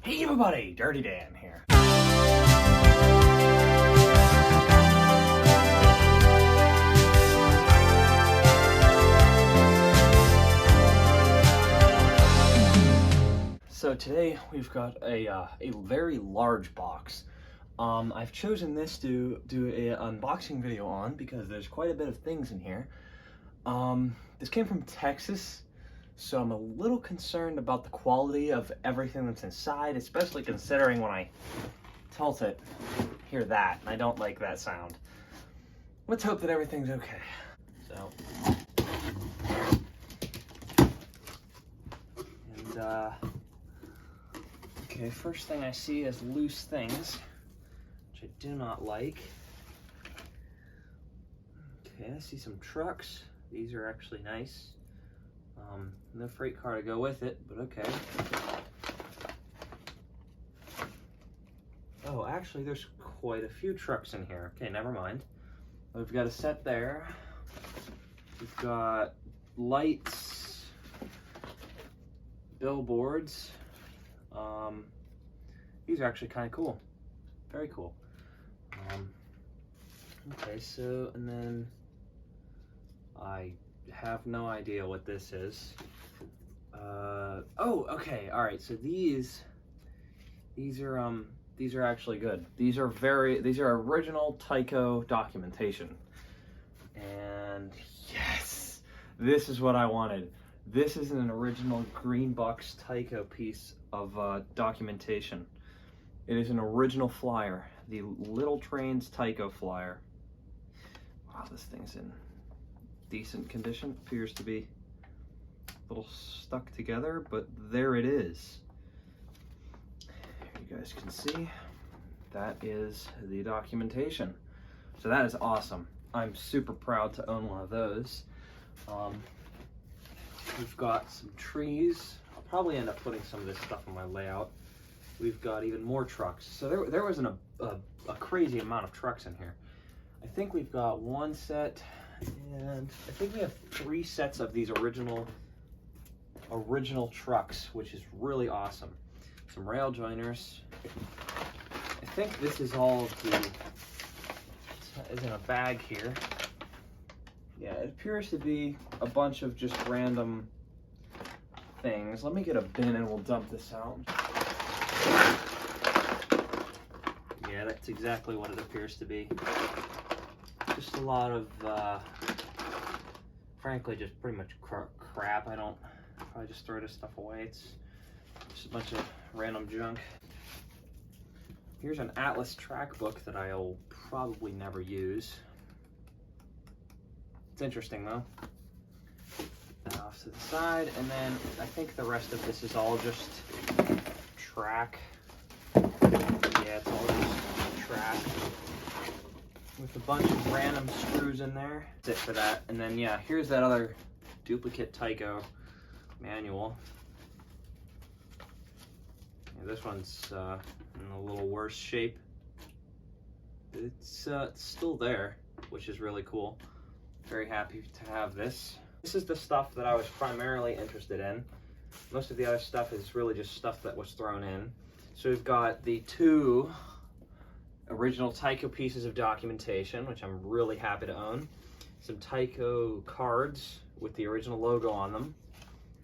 Hey everybody, Dirty Dan here. So today we've got a very large box. I've chosen this to do an unboxing video on because there's quite a bit of things in here. This came from Texas, so I'm a little concerned about the quality of everything that's inside, especially considering when I tilt it, hear that, and I don't like that sound. Let's hope that everything's okay. So, okay, first thing I see is loose things, which I do not like. Okay, I see some trucks. These are actually nice. No freight car to go with it, but okay. Oh, actually, there's quite a few trucks in here. Okay, never mind. We've got a set there. We've got lights, billboards. These are actually kind of cool. Very cool. Okay, so, and then I have no idea what this is. Oh, okay, all right. So these are actually good. These are original Tycho Documentation. And yes, this is what I wanted. This is an original green box Tyco piece of documentation. It is an original flyer, the Little Trains Tyco flyer. Wow, this thing's in decent condition. Appears to be a little stuck together, but there it is. Here you guys can see that is the documentation. So that is awesome. I'm super proud to own one of those. We've got some trees. I'll probably end up putting some of this stuff on my layout. We've got even more trucks. So there wasn't a crazy amount of trucks in here. I think we've got one set, and I think we have 3 sets of these original trucks, which is really awesome. Some rail joiners. I think this is all of the, is in a bag here. Yeah, it appears to be a bunch of just random things. Let me get a bin and we'll dump this out. Yeah, that's exactly what it appears to be. Just a lot of, frankly, just pretty much crap. I just throw this stuff away. It's just a bunch of random junk. Here's an Atlas track book that I'll probably never use. It's interesting though. Off to the side, and then I think the rest of this is all just track. Yeah, it's all just track with a bunch of random screws in there. That's it for that. And then yeah, here's that other duplicate Tyco manual. Yeah, this one's in a little worse shape. It's still there, which is really cool. Very happy to have this. This is the stuff that I was primarily interested in. Most of the other stuff is really just stuff that was thrown in. So we've got the 2 original Tyco pieces of documentation, which I'm really happy to own. Some Tyco cards with the original logo on them,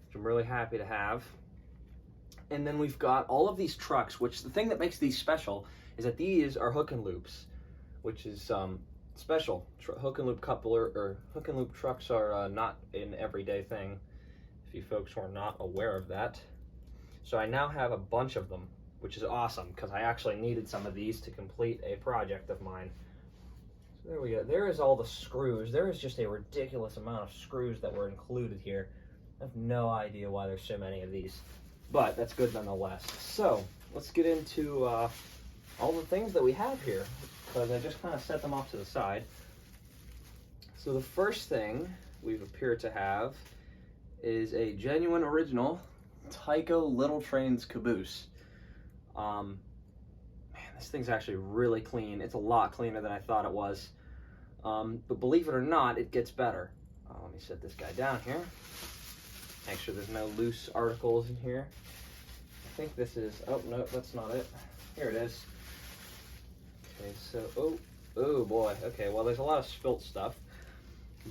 which I'm really happy to have. And then we've got all of these trucks, which the thing that makes these special is that these are hook and loops, which is special. Hook and loop coupler or hook and loop trucks are not an everyday thing, if you folks were not aware of that. So I now have a bunch of them, which is awesome because I actually needed some of these to complete a project of mine. So there we go. There is all the screws. There is just a ridiculous amount of screws that were included here. I have no idea why there's so many of these, but that's good nonetheless. So let's get into all the things that we have here, because I just kind of set them off to the side. So the first thing we appear to have is a genuine original Tyco Little Trains Caboose. Man, this thing's actually really clean. It's a lot cleaner than I thought it was. But believe it or not, it gets better. Let me set this guy down here. Make sure there's no loose articles in here. think this is, oh no, that's not it. Here it is. Okay, so, oh boy. Okay, well there's a lot of spilt stuff.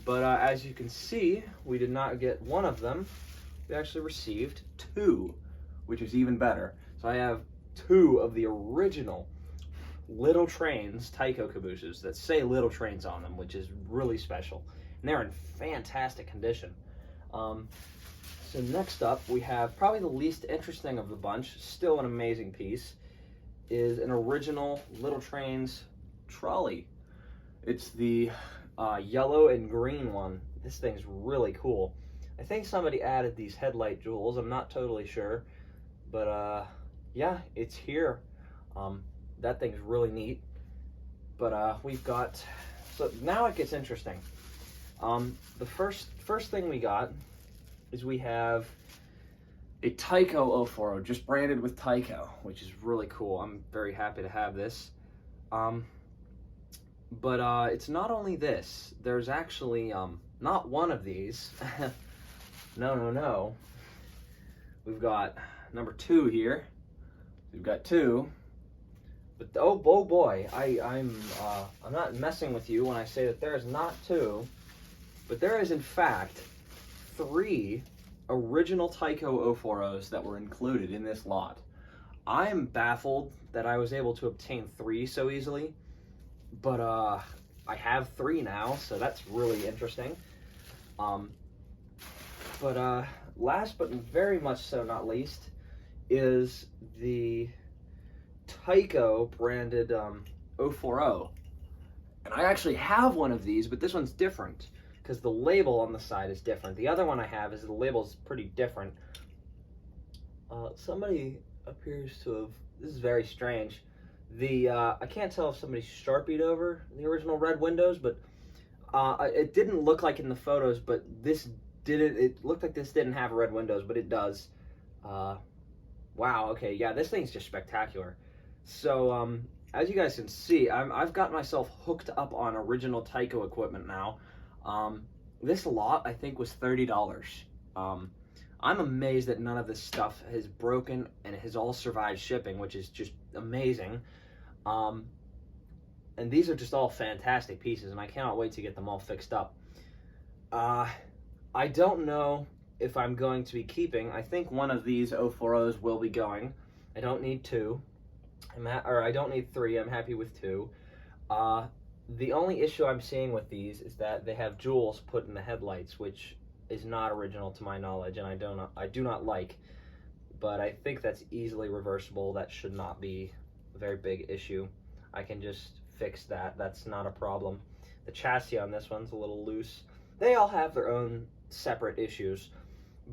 But as you can see, we did not get one of them. We actually received two, which is even better. So I have two of the original Little Trains Tyco cabooses that say Little Trains on them, which is really special. And they're in fantastic condition. So next up, we have probably the least interesting of the bunch, still an amazing piece, is an original Little Trains trolley. It's the yellow and green one. This thing's really cool. I think somebody added these headlight jewels. I'm not totally sure, but yeah, it's here. That thing's really neat. But we've got, so now it gets interesting. The first thing we got is we have a Tyco 040, just branded with Tyco, which is really cool. I'm very happy to have this. But it's not only this. There's actually not one of these. No. We've got number 2 here. We've got 2. But oh boy, I'm not messing with you when I say that there is not 2, but there is in fact 3 original Tyco 040s that were included in this lot. I'm baffled that I was able to obtain 3 so easily, but I have 3 now, so that's really interesting. But last but very much so not least is the Tyco branded 040. And I actually have one of these, but this one's different because the label on the side is different. The other one I have is the label's pretty different. Somebody appears to have, this is very strange. I can't tell if somebody Sharpied over the original red windows, but it didn't look like in the photos, but this didn't, it looked like this didn't have red windows, but it does. Wow, okay, yeah, this thing's just spectacular. So, as you guys can see, I've got myself hooked up on original Tyco equipment now. This lot, I think, was $30. I'm amazed that none of this stuff has broken and it has all survived shipping, which is just amazing. And these are just all fantastic pieces, and I cannot wait to get them all fixed up. I don't know if I'm going to be keeping. I think one of these 040s will be going. I don't need 2. I don't need 3. I'm happy with 2. The only issue I'm seeing with these is that they have jewels put in the headlights, which is not original to my knowledge, and I do not like. But I think that's easily reversible. That should not be a very big issue. I can just fix that. That's not a problem. The chassis on this one's a little loose. They all have their own separate issues,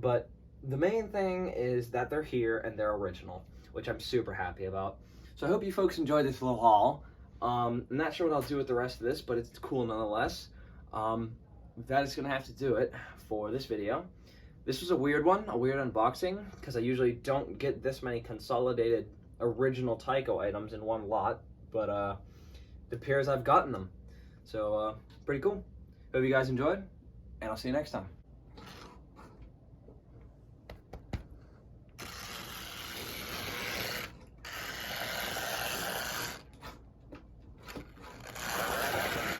but the main thing is that they're here and they're original, which I'm super happy about. So I hope you folks enjoyed this little haul. I'm not sure what I'll do with the rest of this, but it's cool nonetheless. That is going to have to do it for this video. This was a weird one, a weird unboxing, because I usually don't get this many consolidated original Tyco items in one lot, but it appears I've gotten them. So, pretty cool. Hope you guys enjoyed, and I'll see you next time.